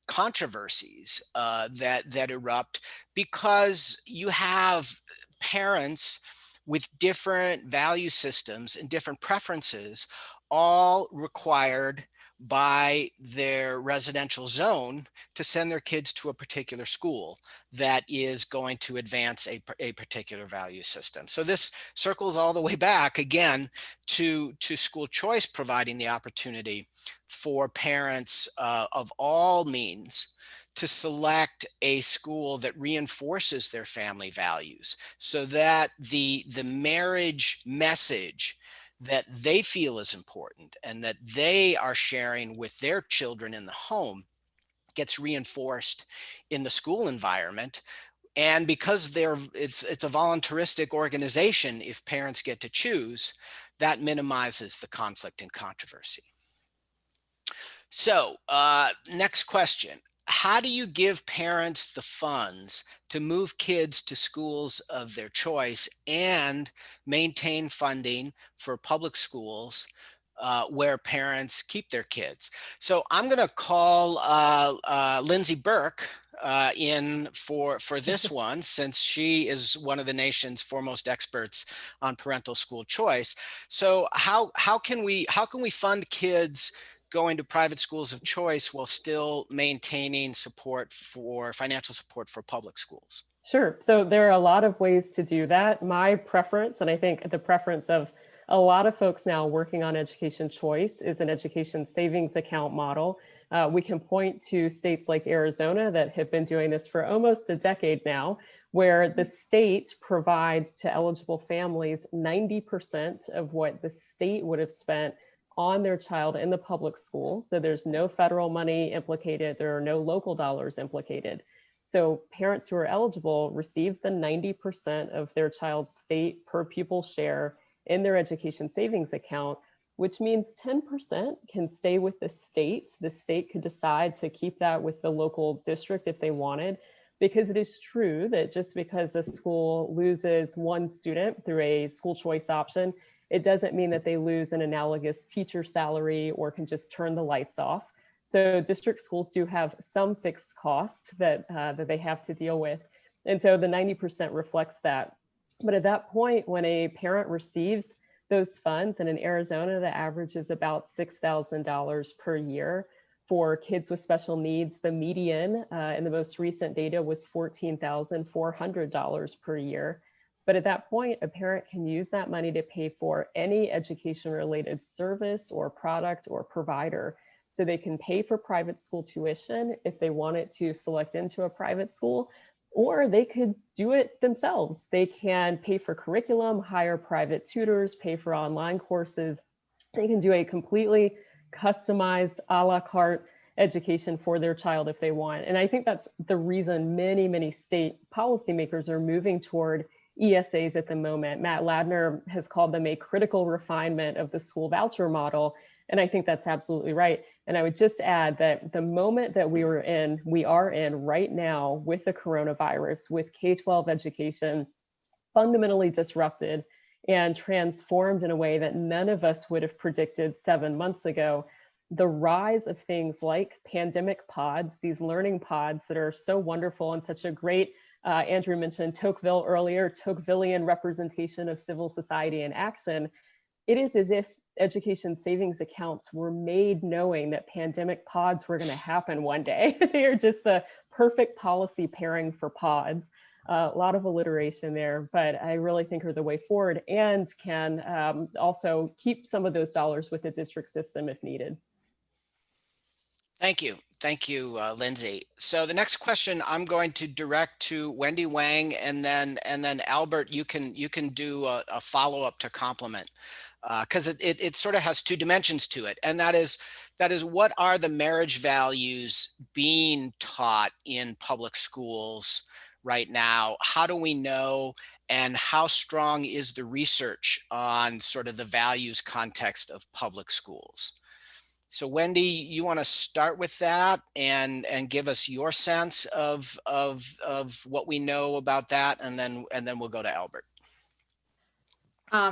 controversies that erupt because you have parents with different value systems and different preferences, all required by their residential zone to send their kids to a particular school that is going to advance a particular value system. So this circles all the way back again to school choice, providing the opportunity for parents of all means to select a school that reinforces their family values, so that the marriage message that they feel is important and that they are sharing with their children in the home gets reinforced in the school environment. And because it's a voluntaristic organization, if parents get to choose, that minimizes the conflict and controversy. So next question. How do you give parents the funds to move kids to schools of their choice and maintain funding for public schools where parents keep their kids? So I'm going to call Lindsay Burke in for this one, since she is one of the nation's foremost experts on parental school choice. So how can we fund kids going to private schools of choice while still maintaining financial support for public schools? Sure. So there are a lot of ways to do that. My preference, and I think the preference of a lot of folks now working on education choice, is an education savings account model. We can point to states like Arizona that have been doing this for almost a decade now, where the state provides to eligible families 90% of what the state would have spent on their child in the public school. So there's no federal money implicated. There are no local dollars implicated. So parents who are eligible receive the 90% of their child's state per pupil share in their education savings account, which means 10% can stay with the state. The state could decide to keep that with the local district if they wanted, because it is true that just because a school loses one student through a school choice option, it doesn't mean that they lose an analogous teacher salary or can just turn the lights off. So district schools do have some fixed costs that they have to deal with. And so the 90% reflects that. But at that point, when a parent receives those funds, and in Arizona, the average is about $6,000 per year, for kids with special needs, the median in the most recent data was $14,400 per year. But at that point, a parent can use that money to pay for any education-related service or product or provider. So they can pay for private school tuition if they wanted to select into a private school, or they could do it themselves. They can pay for curriculum, hire private tutors, pay for online courses. They can do a completely customized a la carte education for their child if they want. And I think that's the reason many, many state policymakers are moving toward ESAs at the moment. Matt Ladner has called them a critical refinement of the school voucher model. And I think that's absolutely right. And I would just add that the moment that we are in right now with the coronavirus, with K-12 education fundamentally disrupted and transformed in a way that none of us would have predicted 7 months ago, the rise of things like pandemic pods, these learning pods that are so wonderful and such a great, Andrew mentioned Tocqueville earlier, Tocquevillian representation of civil society in action. It is as if education savings accounts were made knowing that pandemic pods were going to happen one day. They are just the perfect policy pairing for pods. A lot of alliteration there, but I really think are the way forward and can also keep some of those dollars with the district system if needed. Thank you. Thank you, Lindsay. So the next question I'm going to direct to Wendy Wang, and then Albert, you can do a follow-up to complement, because it sort of has two dimensions to it, and that is what are the marriage values being taught in public schools right now? How do we know, and how strong is the research on sort of the values context of public schools? So Wendy, you want to start with that and give us your sense of what we know about that, and then we'll go to Albert.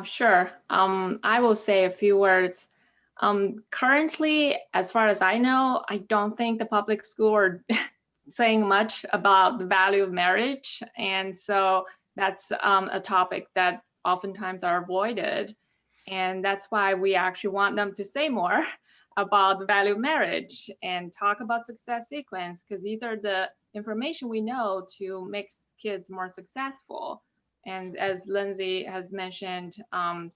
Sure. I will say a few words. Currently, as far as I know, I don't think the public school are saying much about the value of marriage. And so that's a topic that oftentimes are avoided. And that's why we actually want them to say more about the value of marriage and talk about success sequence, because these are the information we know to make kids more successful. And as Lindsay has mentioned,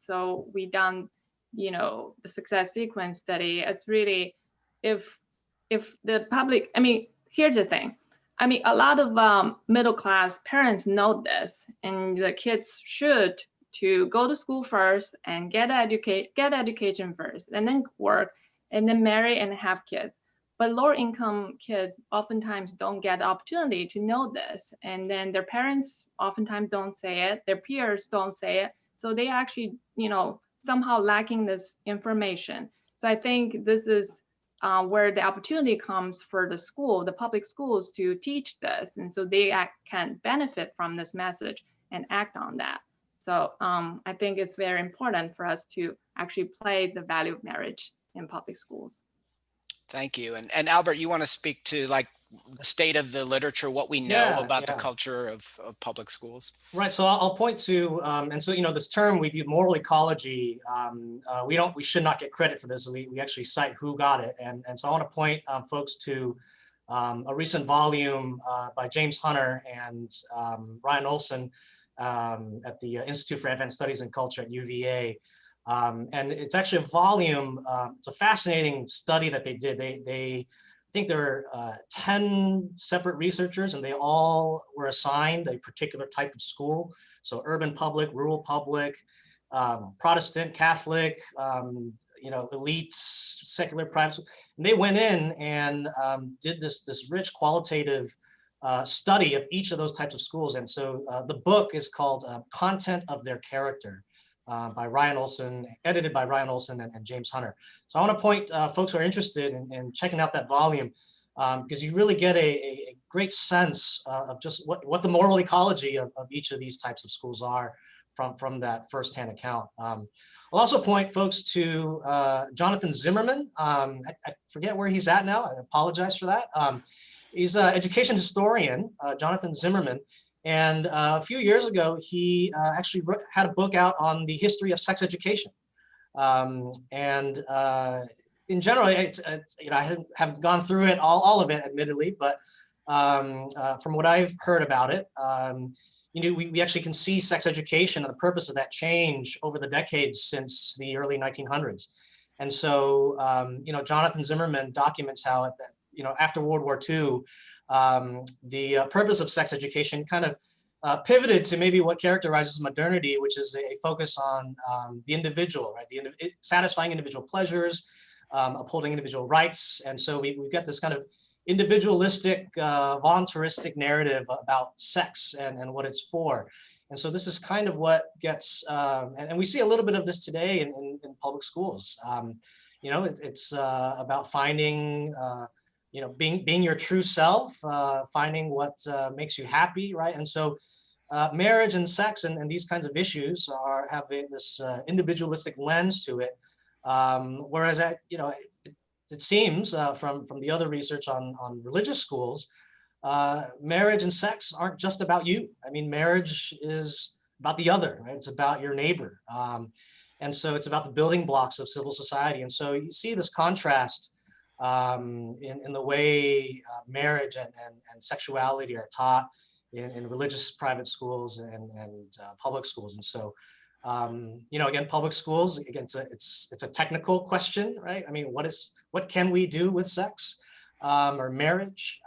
so we done, the success sequence study. It's really, if the public, here's the thing. A lot of middle class parents know this, and the kids should to go to school first and get education first, and then work, and then marry and have kids. But lower income kids oftentimes don't get the opportunity to know this. And then their parents oftentimes don't say it, their peers don't say it. So they actually, somehow lacking this information. So I think this is where the opportunity comes for the school, the public schools, to teach this. And so they can benefit from this message and act on that. So I think it's very important for us to actually play the value of marriage in public schools. Thank you. And Albert, you want to speak to like the state of the literature, what we know about the culture of public schools? Right. So I'll point to, and so, this term we view moral ecology, we should not get credit for this. We actually cite who got it. And so I want to point folks to a recent volume by James Hunter and Ryan Olson at the Institute for Advanced Studies in Culture at UVA. And it's actually a volume, it's a fascinating study that they did. I think there are 10 separate researchers, and they all were assigned a particular type of school. So urban public, rural public, Protestant, Catholic, elite, secular, private. And they went in and did this rich qualitative study of each of those types of schools. And so the book is called Content of Their Character. By Ryan Olson, edited by Ryan Olson and James Hunter. So I want to point folks who are interested in checking out that volume, because you really get a great sense of just what the moral ecology of each of these types of schools are from that firsthand account. I'll also point folks to Jonathan Zimmerman. I forget where he's at now. I apologize for that. He's an education historian, Jonathan Zimmerman. And a few years ago, he actually had a book out on the history of sex education. It's in general, it's I haven't gone through it all of it, admittedly, but from what I've heard about it, we actually can see sex education and the purpose of that change over the decades since the early 1900s. And so, Jonathan Zimmerman documents how after World War II, the purpose of sex education kind of pivoted to maybe what characterizes modernity, which is a focus on the individual, right? Satisfying individual pleasures, upholding individual rights. And so we've got this kind of individualistic, voluntaristic narrative about sex and what it's for. And so this is kind of what gets, and we see a little bit of this today in public schools. It's about finding, being your true self, finding what makes you happy, right? And so marriage and sex and these kinds of issues have this individualistic lens to it. Whereas it seems from the other research on religious schools, marriage and sex aren't just about you. I mean, marriage is about the other, right? It's about your neighbor. And so it's about the building blocks of civil society. And so you see this contrast in the way marriage and sexuality are taught in religious private schools and public schools. And so, again, public schools, again, it's a technical question, right? I mean, what can we do with sex or marriage?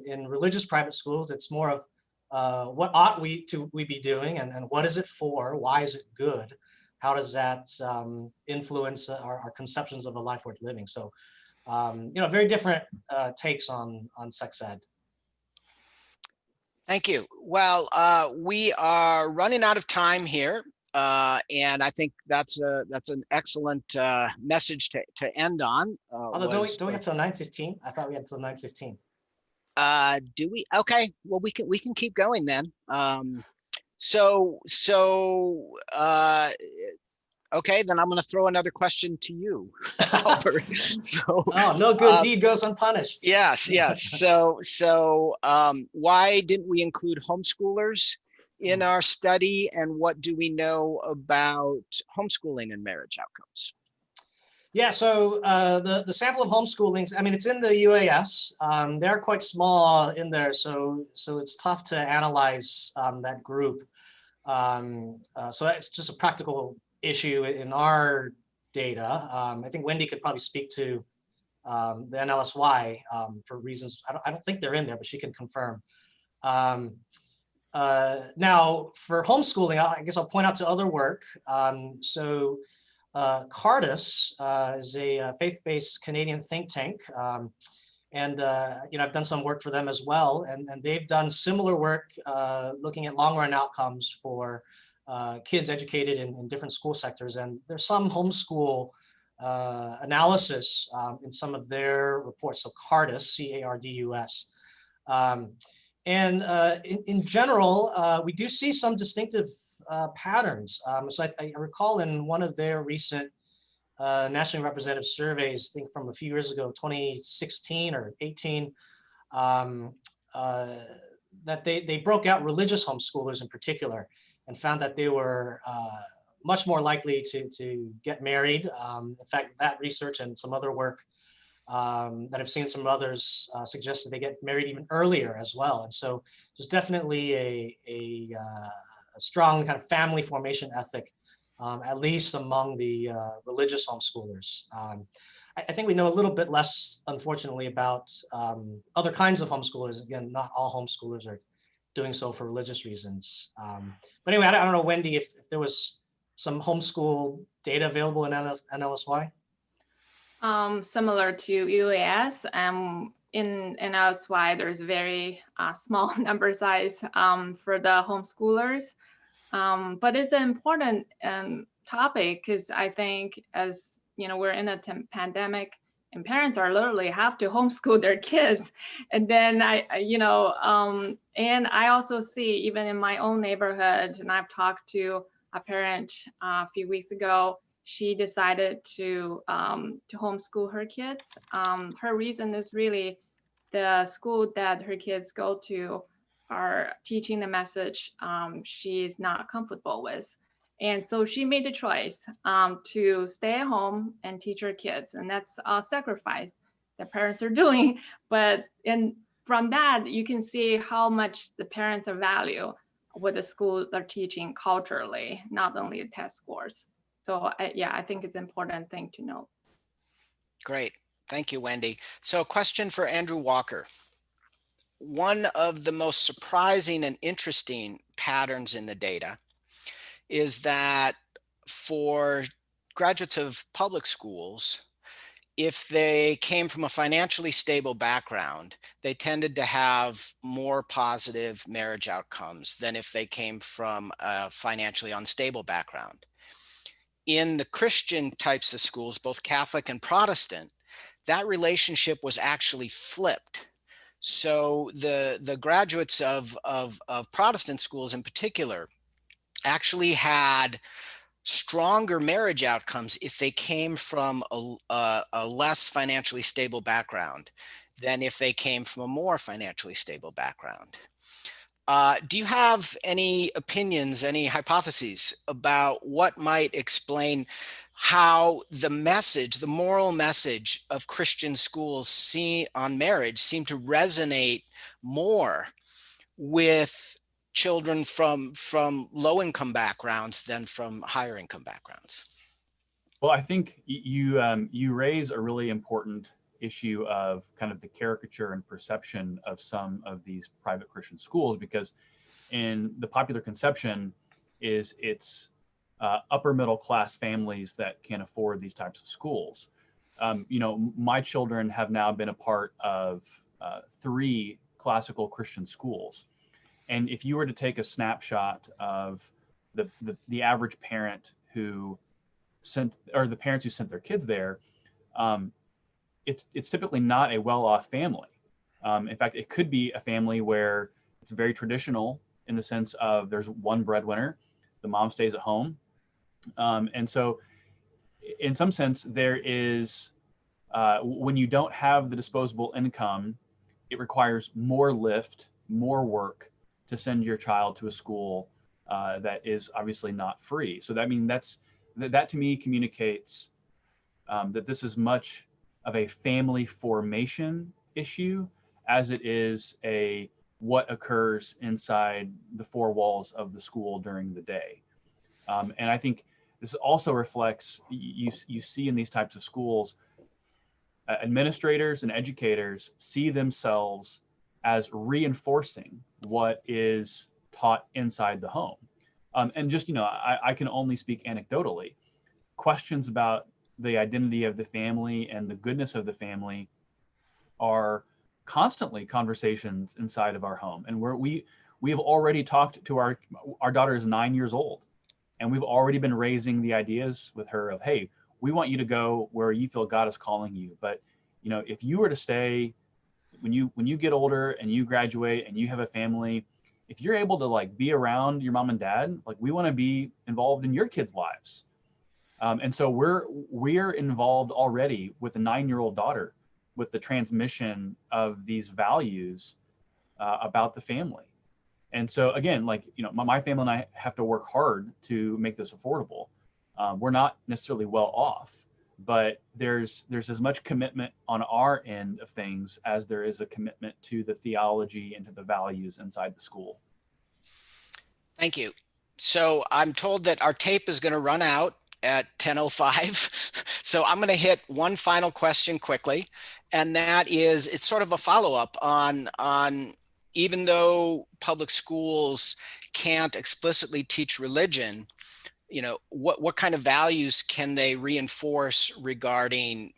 In religious private schools, it's more of what ought we be doing and what is it for? Why is it good? How does that influence our conceptions of a life worth living? So, very different takes on sex ed. Thank you. Well, we are running out of time here, and I think that's an excellent message to end on. Although don't we get till 9:15? I thought we had till 9:15. Do we? Okay. Well, we can keep going then. Okay, then I'm going to throw another question to you, Albert. So, no good deed goes unpunished. Yes. So, why didn't we include homeschoolers in our study, and what do we know about homeschooling and marriage outcomes? Yeah, so the sample of homeschoolings, I mean, it's in the UAS. They're quite small in there, so it's tough to analyze that group. So that's just a practical issue in our data. I think Wendy could probably speak to the NLSY for reasons, I don't think they're in there, but she can confirm. Now, for homeschooling, I guess I'll point out to other work. So Cardus is a faith-based Canadian think tank. And I've done some work for them as well. And they've done similar work looking at long-run outcomes for kids educated in different school sectors. And there's some homeschool analysis in some of their reports. So Cardus, C-A-R-D-U-S. In general, we do see some distinctive patterns. So I recall in one of their recent nationally representative surveys, I think from a few years ago, 2016 or 18, that they broke out religious homeschoolers in particular and found that they were much more likely to get married. In fact, that research and some other work that I've seen some others suggest that they get married even earlier as well. And so there's definitely a strong kind of family formation ethic, at least among the religious homeschoolers. I think we know a little bit less, unfortunately, about other kinds of homeschoolers. Again, not all homeschoolers are doing so for religious reasons. But anyway, I don't know, Wendy, if there was some homeschool data available in NLSY? Similar to UAS, in NLSY, there's very small number size for the homeschoolers. But it's an important topic because I think as we're in a pandemic and parents are literally have to homeschool their kids. And then and I also see even in my own neighborhood, and I've talked to a parent a few weeks ago, she decided to homeschool her kids. Her reason is really the school that her kids go to are teaching the message she's not comfortable with. And so she made the choice to stay at home and teach her kids. And that's a sacrifice that parents are doing. But from that, you can see how much the parents value what the schools are teaching culturally, not only the test scores. So yeah, I think it's an important thing to know. Great. Thank you, Wendy. So a question for Andrew Walker. One of the most surprising and interesting patterns in the data is that for graduates of public schools, if they came from a financially stable background, they tended to have more positive marriage outcomes than if they came from a financially unstable background. In the Christian types of schools, both Catholic and Protestant, that relationship was actually flipped. So the graduates of Protestant schools in particular actually had stronger marriage outcomes if they came from a less financially stable background than if they came from a more financially stable background. Do you have any opinions, any hypotheses about what might explain how the message, the moral message of Christian schools on marriage seem to resonate more with children from low-income backgrounds than from higher income backgrounds? Well, I think you raise a really important issue of kind of the caricature and perception of some of these private Christian schools, because in the popular conception is it's upper middle class families that can afford these types of schools. You know, my children have now been a part of 3 classical Christian schools. And if you were to take a snapshot of the average parent who the parents who sent their kids there, it's typically not a well-off family. In fact, it could be a family where it's very traditional in the sense of there's one breadwinner, the mom stays at home. And so in some sense, there is, when you don't have the disposable income, it requires more lift, more work to send your child to a school that is obviously not free. So that to me communicates that this is much of a family formation issue as it is what occurs inside the 4 walls of the school during the day. And I think this also reflects, you see in these types of schools, administrators and educators see themselves as reinforcing what is taught inside the home. And just, I can only speak anecdotally. Questions about the identity of the family and the goodness of the family are constantly conversations inside of our home. And we have already talked to our daughter is 9 years old, and we've already been raising the ideas with her of, hey, we want you to go where you feel God is calling you. But, if you were to stay, when you get older and you graduate and you have a family, if you're able to be around your mom and dad, we want to be involved in your kids' lives. And so we're involved already with a 9-year-old daughter with the transmission of these values about the family. And so again, my family and I have to work hard to make this affordable. We're not necessarily well off, but there's as much commitment on our end of things as there is a commitment to the theology and to the values inside the school. Thank you. So I'm told that our tape is going to run out at 10:05. So I'm going to hit one final question quickly. And that is, it's sort of a follow-up on even though public schools can't explicitly teach religion, what kind of values can they reinforce regarding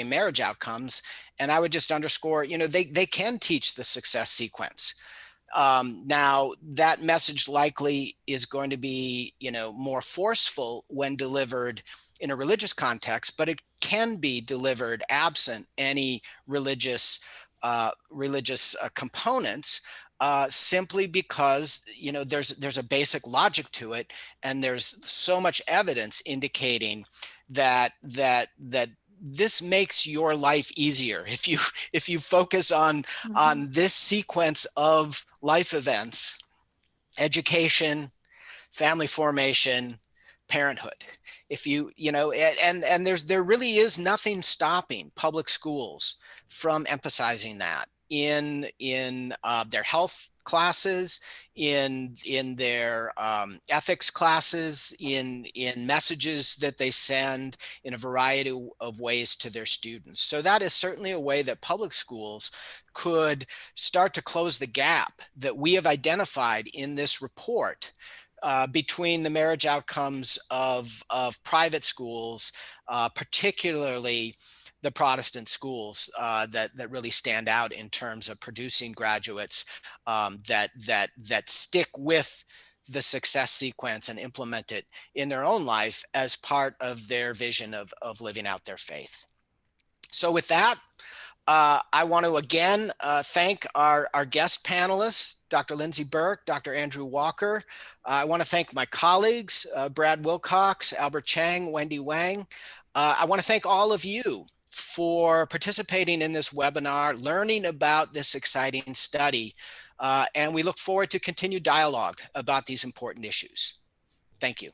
marriage outcomes? And I would just underscore, they can teach the success sequence. Now that message likely is going to be, more forceful when delivered in a religious context, but it can be delivered absent any religious components, simply because, there's a basic logic to it. And there's so much evidence indicating that this makes your life easier if you focus on this sequence of life events: education, family formation, parenthood. If you know, and there really is nothing stopping public schools from emphasizing that in their health classes, in their ethics classes, in messages that they send in a variety of ways to their students. So that is certainly a way that public schools could start to close the gap that we have identified in this report between the marriage outcomes of private schools, particularly the Protestant schools that really stand out in terms of producing graduates that stick with the success sequence and implement it in their own life as part of their vision of living out their faith. So with that, I want to again thank our guest panelists, Dr. Lindsey Burke, Dr. Andrew Walker. I want to thank my colleagues, Brad Wilcox, Albert Chang, Wendy Wang. I want to thank all of you for participating in this webinar, learning about this exciting study, and we look forward to continued dialogue about these important issues. Thank you.